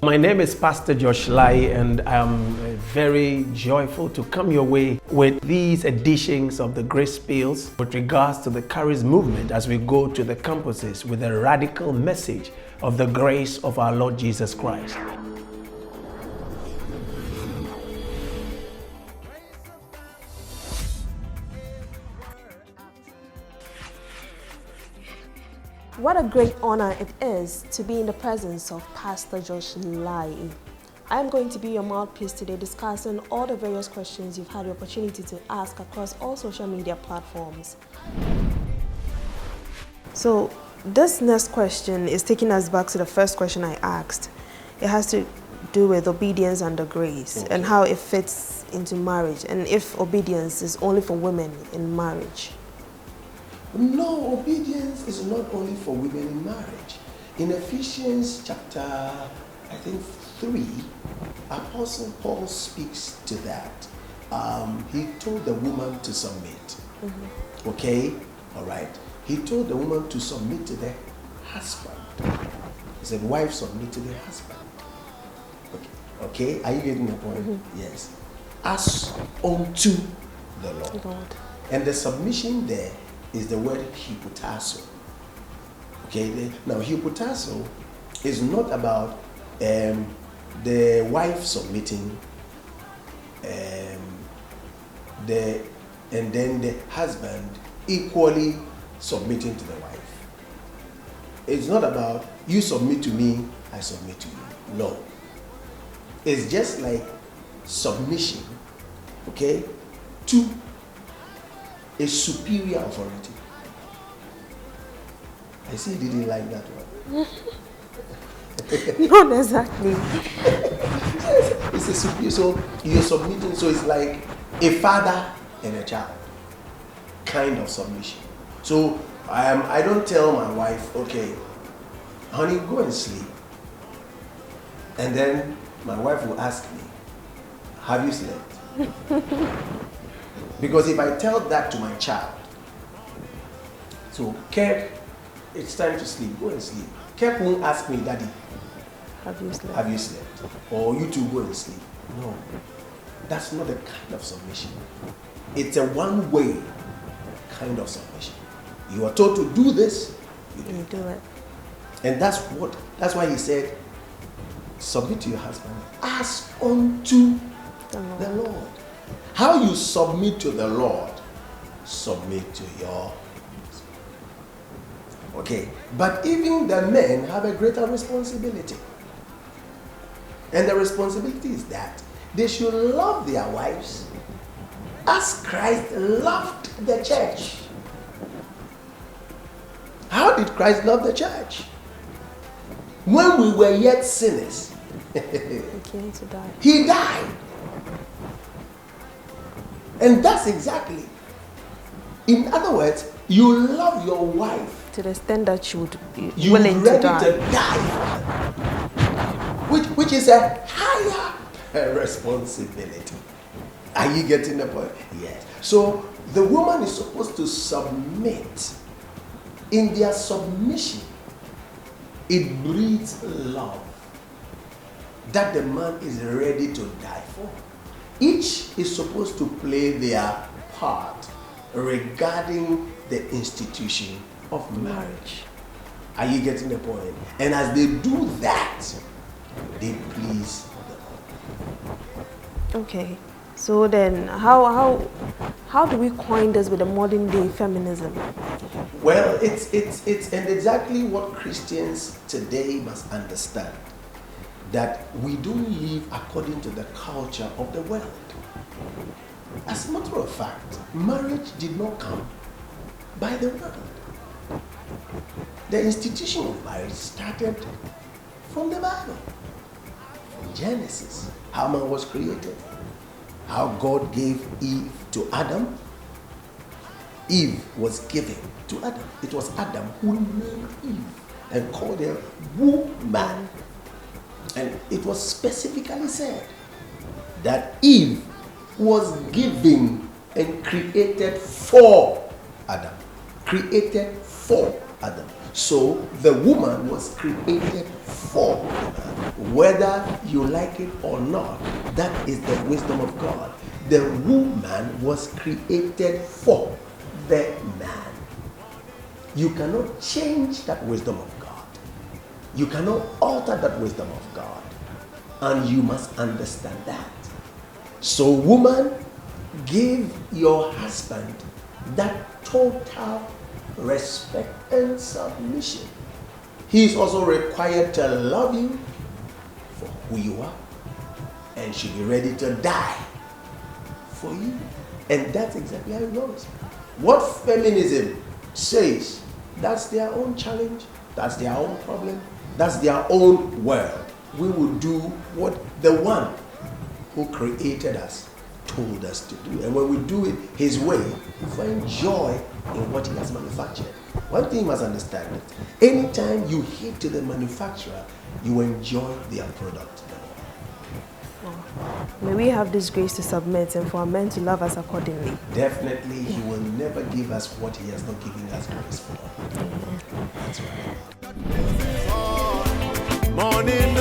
My name is Pastor Josh Lai, and I'm very joyful to come your way with these editions of the Grace Pills with regards to the Kharis movement as we go to the campuses with a radical message of the grace of our Lord Jesus Christ. What a great honor it is to be in the presence of Pastor Josh Lai. I'm going to be your mouthpiece today, discussing all the various questions you've had the opportunity to ask across all social media platforms. So this next question is taking us back to the first question I asked. It has to do with obedience under grace and how it fits into marriage, and if obedience is only for women in marriage. No, obedience is not only for women in marriage. In Ephesians chapter, I think 3, Apostle Paul speaks to that. He told the woman to submit. Okay? All right. He told the woman to submit to the husband. He said, wife, submit to the husband. Okay? Are you getting the point? Yes. As unto the Lord. And the submission there is the word hypotasso. Okay, now hypotasso is not about the wife submitting and then the husband equally submitting to the wife. It's not about you submit to me, I submit to you. No. It's just like submission, okay, to a superior authority. I see you didn't like that one. Not exactly. It's a superior, so you're submitting, so it's like a father and a child kind of submission. So I don't tell my wife, okay, honey, go and sleep. And then my wife will ask me, have you slept? Because if I tell that to my child, so Kirk, it's time to sleep, go and sleep. Kirk won't ask me, Daddy, have you slept? Or you two go and sleep. No, that's not the kind of submission. It's a one-way kind of submission. You are told to do this, you do it. And that's why he said, submit to your husband as unto the Lord. How you submit to the Lord, submit to your husband. Okay, but even the men have a greater responsibility. And the responsibility is that they should love their wives as Christ loved the church. How did Christ love the church? When we were yet sinners, he died. And that's exactly. In other words, you love your wife to the extent that you would be willing to die. Which is a higher responsibility. Are you getting the point? Yes. So the woman is supposed to submit. In their submission, it breeds love that the man is ready to die for. Each is supposed to play their part regarding the institution of marriage. Are you getting the point? And as they do that, they please the Lord. Okay. So then how do we coin this with the modern day feminism? Well, it's and exactly what Christians today must understand. That we don't live according to the culture of the world. As a matter of fact, marriage did not come by the world. The institution of marriage started from the Bible, from Genesis, how man was created, how God gave Eve to Adam. Eve was given to Adam. It was Adam who named Eve and called her woman. And it was specifically said that Eve was given and created for Adam. Created for Adam. So the woman was created for the man. Whether you like it or not, that is the wisdom of God. The woman was created for the man. You cannot change that wisdom of God. You cannot alter that wisdom of God. And you must understand that. So, woman, give your husband that total respect and submission. He is also required to love you for who you are and should be ready to die for you. And that's exactly how it goes. What feminism says, that's their own challenge, that's their own problem, that's their own world. We will do what the one who created us told us to do. And when we do it his way, we find joy in what he has manufactured. One thing you must understand is, anytime you hate to the manufacturer, you enjoy their product. May we have this grace to submit and for our men to love us accordingly. Definitely, he will never give us what he has not given us grace for. Amen. That's right. Morning,